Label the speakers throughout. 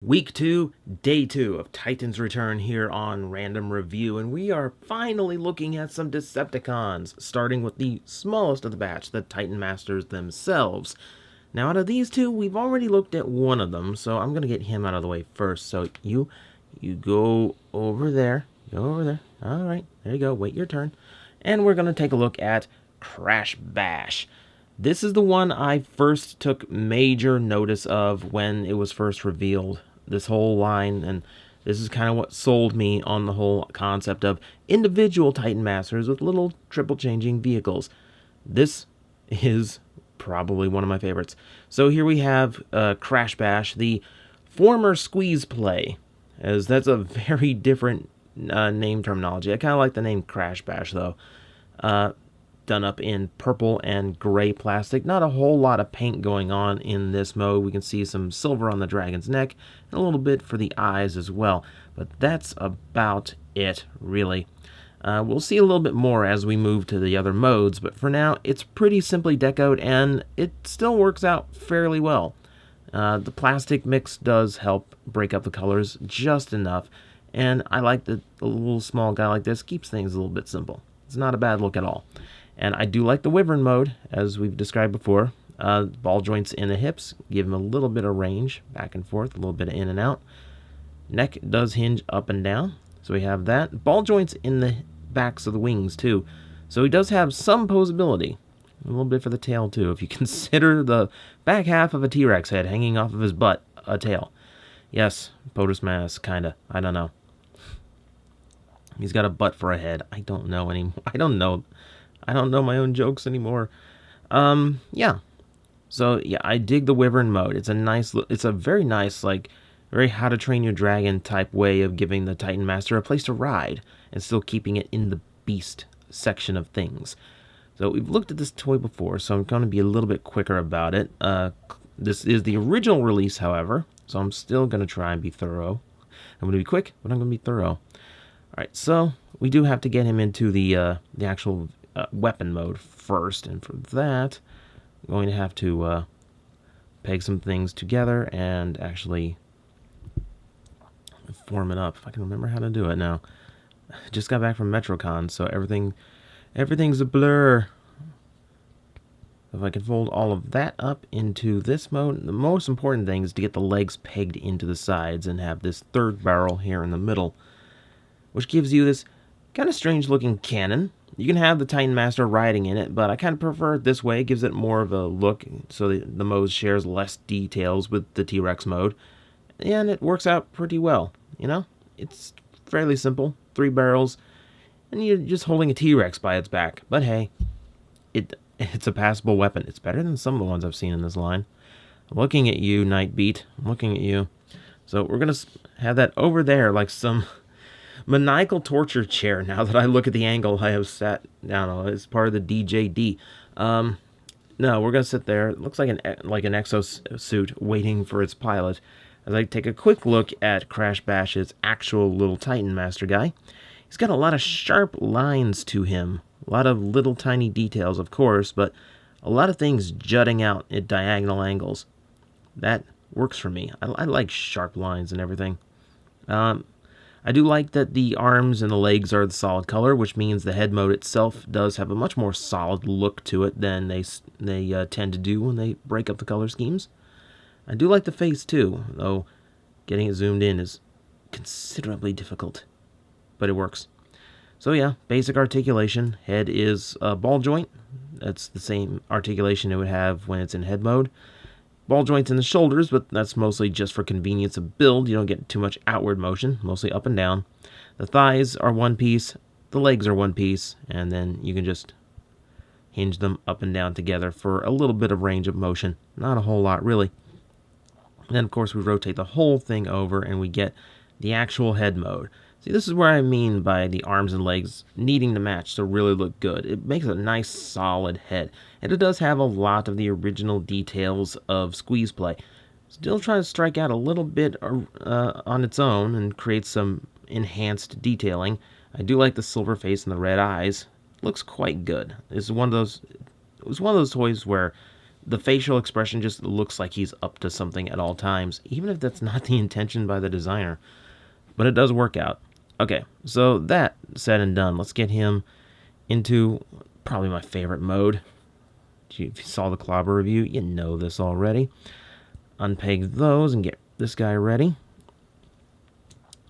Speaker 1: Week 2, Day 2 of Titan's Return here on Random Review, and we are finally looking at some Decepticons, starting with the smallest of the batch, the Titan Masters themselves. Now, out of these two, we've already looked at one of them, so I'm going to get him out of the way first. So you go over there. Go over there. All right, there you go. Wait your turn. And we're going to take a look at Crashbash. This is the one I first took major notice of when it was first revealed, this whole line, and this is kind of what sold me on the whole concept of individual Titan Masters with little triple changing vehicles. This is probably one of my favorites. So here we have Crashbash, the former Squeeze Play, as that's a very different name terminology. I kind of like the name Crashbash, though. Done up in purple and gray plastic. Not a whole lot of paint going on in this mode. We can see some silver on the dragon's neck and a little bit for the eyes as well. But that's about it, really. We'll see a little bit more as we move to the other modes, but for now, it's pretty simply decoed, and it still works out fairly well. The plastic mix does help break up the colors just enough, and I like that a little small guy like this keeps things a little bit simple. It's not a bad look at all. And I do like the wyvern mode, as we've described before. Ball joints in the hips give him a little bit of range, back and forth, a little bit of in and out. Neck does hinge up and down, so we have that. Ball joints in the backs of the wings, too. So he does have some posability. A little bit for the tail, too, if you consider the back half of a T-Rex head hanging off of his butt, a tail. Yes, POTUS mass, kinda. I don't know. He's got a butt for a head. I don't know anymore. I don't know my own jokes anymore. Yeah. So, yeah, I dig the wyvern mode. It's a very nice, like, very How to Train Your Dragon type way of giving the Titan Master a place to ride and still keeping it in the beast section of things. So, we've looked at this toy before, so I'm going to be a little bit quicker about it. This is the original release, however, so I'm still going to try and be thorough. I'm going to be quick, but I'm going to be thorough. Alright, so we do have to get him into the actual weapon mode first, and for that I'm going to have to peg some things together and actually form it up, if I can remember how to do it now. I just got back from Metrocon, so everything's a blur. If I can fold all of that up into this mode, the most important thing is to get the legs pegged into the sides and have this third barrel here in the middle, which gives you this kind of strange looking cannon. You can have the Titan Master riding in it, but I kind of prefer it this way. It gives it more of a look, so the mode shares less details with the T-Rex mode. And it works out pretty well, you know? It's fairly simple. 3 barrels, and you're just holding a T-Rex by its back. But hey, it's a passable weapon. It's better than some of the ones I've seen in this line. I'm looking at you, Nightbeat. I'm looking at you. So we're going to have that over there like some maniacal torture chair. Now that I look at the angle I have sat down on, it's part of the DJD. No, we're gonna sit there. It looks like an exosuit waiting for its pilot. As I take a quick look at Crashbash's actual little Titan Master guy, he's got a lot of sharp lines to him, a lot of little tiny details, of course, but a lot of things jutting out at diagonal angles. That works for me. I like sharp lines and everything. I do like that the arms and the legs are the solid color, which means the head mode itself does have a much more solid look to it than they tend to do when they break up the color schemes. I do like the face too, though getting it zoomed in is considerably difficult, but it works. So yeah, basic articulation. Head is a ball joint. That's the same articulation it would have when it's in head mode. Ball joints in the shoulders, but that's mostly just for convenience of build. You don't get too much outward motion, mostly up and down. The thighs are one piece, the legs are one piece, and then you can just hinge them up and down together for a little bit of range of motion. Not a whole lot, really. And then, of course, we rotate the whole thing over, and we get the actual head mode. See, this is where I mean by the arms and legs needing to match to really look good. It makes a nice, solid head. And it does have a lot of the original details of Squeeze Play. Still trying to strike out a little bit on its own and create some enhanced detailing. I do like the silver face and the red eyes. It looks quite good. It was one of those toys where the facial expression just looks like he's up to something at all times, even if that's not the intention by the designer. But it does work out. Okay, so that said and done, let's get him into probably my favorite mode. If you saw the Clobber review, you know this already. Unpeg those and get this guy ready.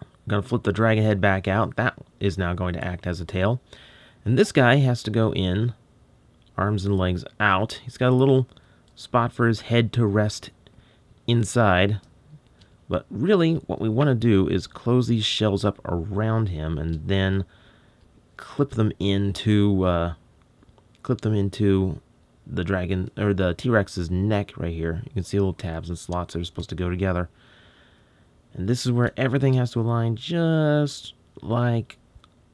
Speaker 1: I'm going to flip the dragon head back out. That is now going to act as a tail. And this guy has to go in, arms and legs out. He's got a little spot for his head to rest inside. But really, what we want to do is close these shells up around him and then clip them into the dragon or the T-Rex's neck right here. You can see little tabs and slots that are supposed to go together. And this is where everything has to align just like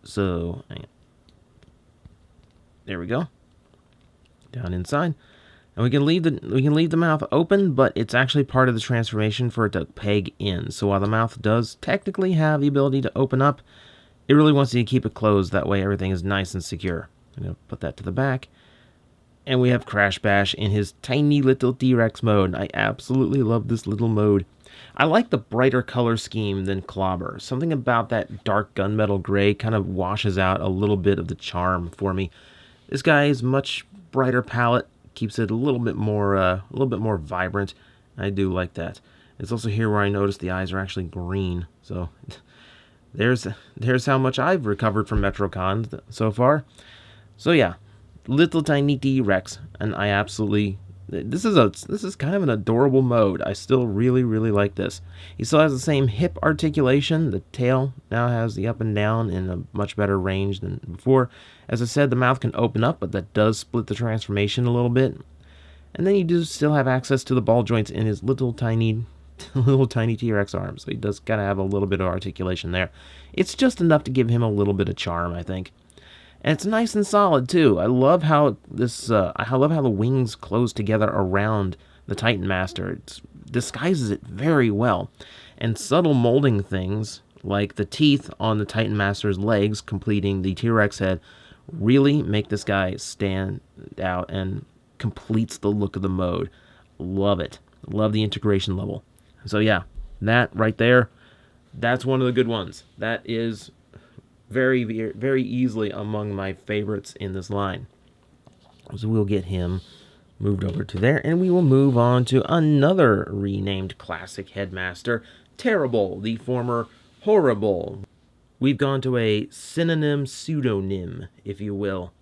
Speaker 1: so. There we go. Down inside. And we can leave the mouth open, but it's actually part of the transformation for it to peg in. So while the mouth does technically have the ability to open up, it really wants you to keep it closed. That way everything is nice and secure. I'm going to put that to the back. And we have Crashbash in his tiny little T-Rex mode. I absolutely love this little mode. I like the brighter color scheme than Clobber. Something about that dark gunmetal gray kind of washes out a little bit of the charm for me. This guy is much brighter palette, keeps it a little bit more vibrant. I do like that. It's also here where I notice the eyes are actually green. So there's how much I've recovered from Metrocon so far. So yeah, little tiny T-Rex, and I absolutely. This is kind of an adorable mode. I still really like this. He still has the same hip articulation. The tail now has the up and down in a much better range than before. As I said, the mouth can open up, but that does split the transformation a little bit. And then you do still have access to the ball joints in his little tiny T-Rex arm. So he does kind of have a little bit of articulation there. It's just enough to give him a little bit of charm, I think. And it's nice and solid too. I love how the wings close together around the Titan Master. It disguises it very well. And subtle molding things like the teeth on the Titan Master's legs completing the T-Rex head really make this guy stand out and completes the look of the mode. Love it. Love the integration level. So yeah, that right there, that's one of the good ones. That is very easily among my favorites in this line. So we'll get him moved over to there, and we will move on to another renamed classic headmaster, Terri-Bull, the former horri-bull. We've gone to a synonym pseudonym, if you will.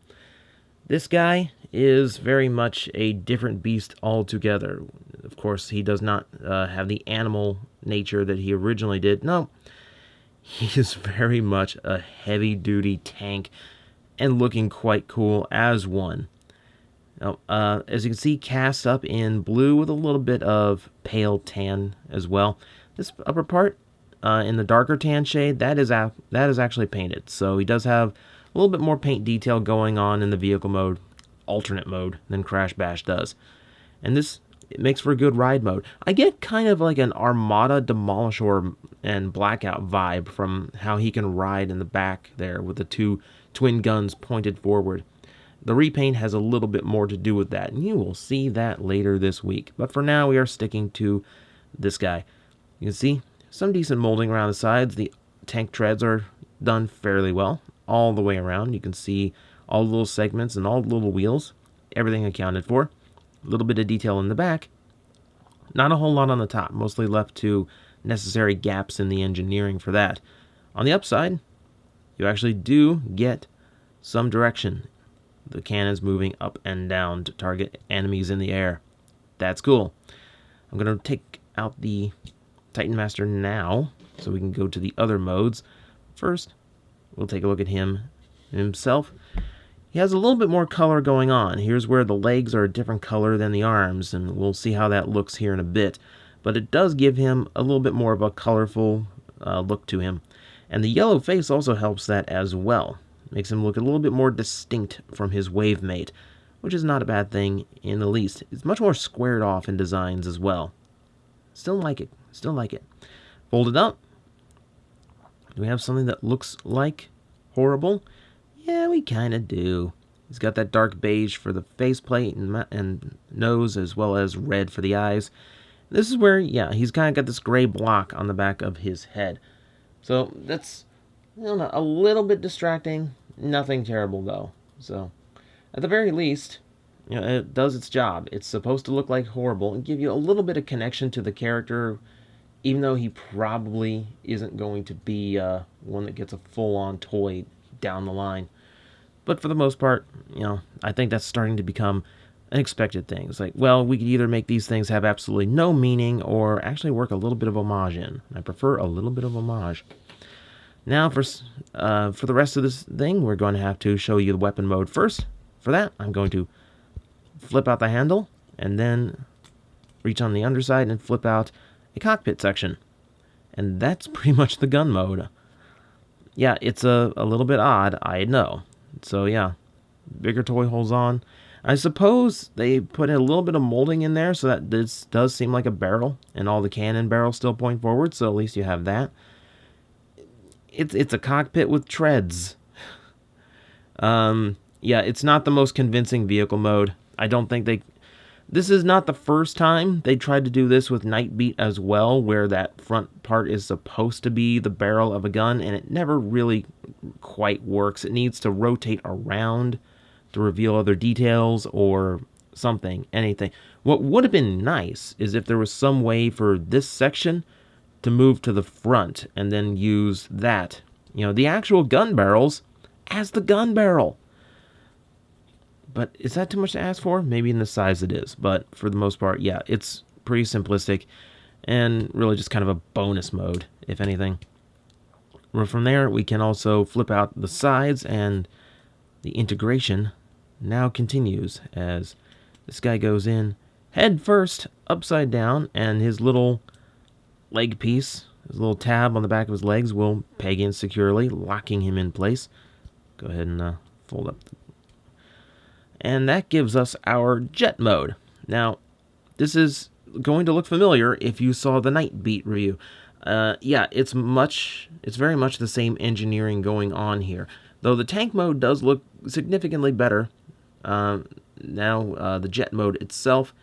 Speaker 1: This guy is very much a different beast altogether. Of course, he does not have the animal nature that he originally did. No. He is very much a heavy-duty tank and looking quite cool as one. Now, as you can see, cast up in blue with a little bit of pale tan as well. This upper part, in the darker tan shade, that is actually painted. So he does have a little bit more paint detail going on in the vehicle mode, alternate mode, than Crashbash does. And this it makes for a good ride mode. I get kind of like an Armada Demolisher and Blackout vibe from how he can ride in the back there with the two twin guns pointed forward. The repaint has a little bit more to do with that, and you will see that later this week. But for now, we are sticking to this guy. You can see some decent molding around the sides. The tank treads are done fairly well all the way around. You can see all the little segments and all the little wheels. Everything accounted for. A little bit of detail in the back. Not a whole lot on the top, mostly left to necessary gaps in the engineering for that. On the upside, you actually do get some direction. The cannon's moving up and down to target enemies in the air. That's cool. I'm going to take out the Titan Master now, so we can go to the other modes. First, we'll take a look at him himself. He has a little bit more color going on. Here's where the legs are a different color than the arms, and we'll see how that looks here in a bit. But it does give him a little bit more of a colorful look to him. And the yellow face also helps that as well. Makes him look a little bit more distinct from his wave mate, which is not a bad thing in the least. It's much more squared off in designs as well. Still like it. Still like it. Fold it up. Do we have something that looks like horri-bull? Yeah, we kind of do. He's got that dark beige for the faceplate and nose, as well as red for the eyes. This is where, yeah, he's kind of got this gray block on the back of his head. So that's, I don't know, a little bit distracting. Nothing terrible, though. So, at the very least, you know, it does its job. It's supposed to look like horri-bull and give you a little bit of connection to the character, even though he probably isn't going to be one that gets a full-on toy down the line. But for the most part, you know, I think that's starting to become an expected thing. It's like, well, we could either make these things have absolutely no meaning or actually work a little bit of homage in. I prefer a little bit of homage. Now, for the rest of this thing, we're going to have to show you the weapon mode first. For that, I'm going to flip out the handle and then reach on the underside and flip out a cockpit section. And that's pretty much the gun mode. Yeah, it's a little bit odd, I know. So yeah, bigger toy holes on. I suppose they put a little bit of molding in there so that this does seem like a barrel, and all the cannon barrels still point forward, so at least you have that. It's a cockpit with treads. Yeah, it's not the most convincing vehicle mode. I don't think they... This is not the first time they tried to do this with Nightbeat as well, where that front part is supposed to be the barrel of a gun, and it never really quite works. It needs to rotate around to reveal other details or something, anything. What would have been nice is if there was some way for this section to move to the front and then use that, you know, the actual gun barrels as the gun barrel. But is that too much to ask for? Maybe in the size it is. But for the most part, yeah, it's pretty simplistic and really just kind of a bonus mode, if anything. From there, we can also flip out the sides, and the integration now continues as this guy goes in head first, upside down, and his little leg piece, his little tab on the back of his legs will peg in securely, locking him in place. Go ahead and fold up the... And that gives us our jet mode. Now, this is going to look familiar if you saw the Nightbeat review. Yeah, it's very much the same engineering going on here. Though the tank mode does look significantly better. Now, the jet mode itself,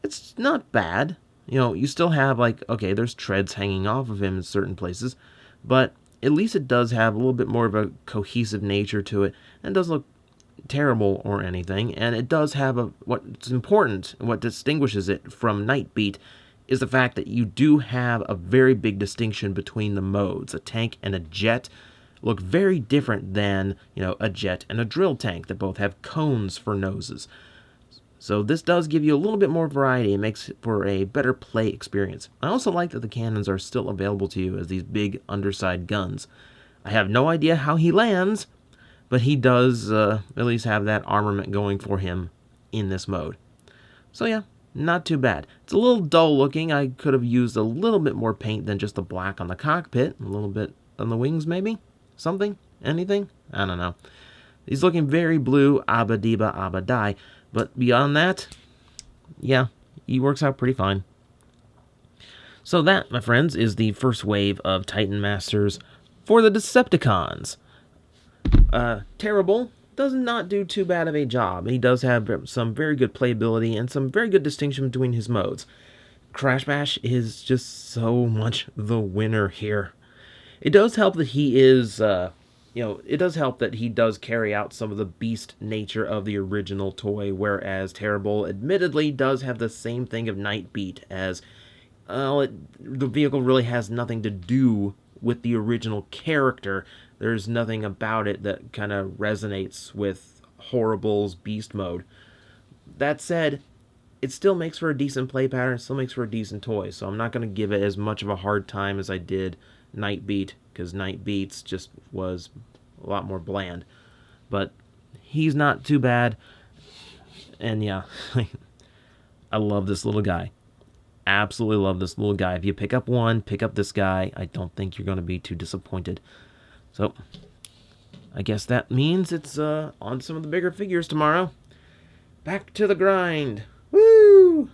Speaker 1: it's not bad. You know, you still have, like, okay, there's treads hanging off of him in certain places. But at least it does have a little bit more of a cohesive nature to it. And it does look terrible or anything, and it does have what's important, what distinguishes it from Nightbeat is the fact that you do have a very big distinction between the modes. A tank and a jet look very different than, you know, a jet and a drill tank that both have cones for noses. So this does give you a little bit more variety and makes it for a better play experience. I also like that the cannons are still available to you as these big underside guns. I have no idea how he lands, but he does at least have that armament going for him in this mode. So yeah, not too bad. It's a little dull looking. I could have used a little bit more paint than just the black on the cockpit. A little bit on the wings maybe? Something? Anything? I don't know. He's looking very blue, abba diba abba die. But beyond that, yeah, he works out pretty fine. So that, my friends, is the first wave of Titan Masters for the Decepticons. Terri-Bull does not do too bad of a job. He does have some very good playability and some very good distinction between his modes. Crashbash is just so much the winner here. It does help that he is, it does help that he does carry out some of the beast nature of the original toy, whereas Terri-Bull admittedly does have the same thing of Nightbeat, as, the vehicle really has nothing to do with the original character. There's nothing about it that kind of resonates with horri-bull's beast mode. That said, it still makes for a decent play pattern, it still makes for a decent toy, so I'm not going to give it as much of a hard time as I did Nightbeat, because Nightbeat's just was a lot more bland. But he's not too bad, and yeah, I love this little guy. Absolutely love this little guy. If you pick up one, pick up this guy. I don't think you're going to be too disappointed. So, I guess that means it's on some of the bigger figures tomorrow. Back to the grind. Woo!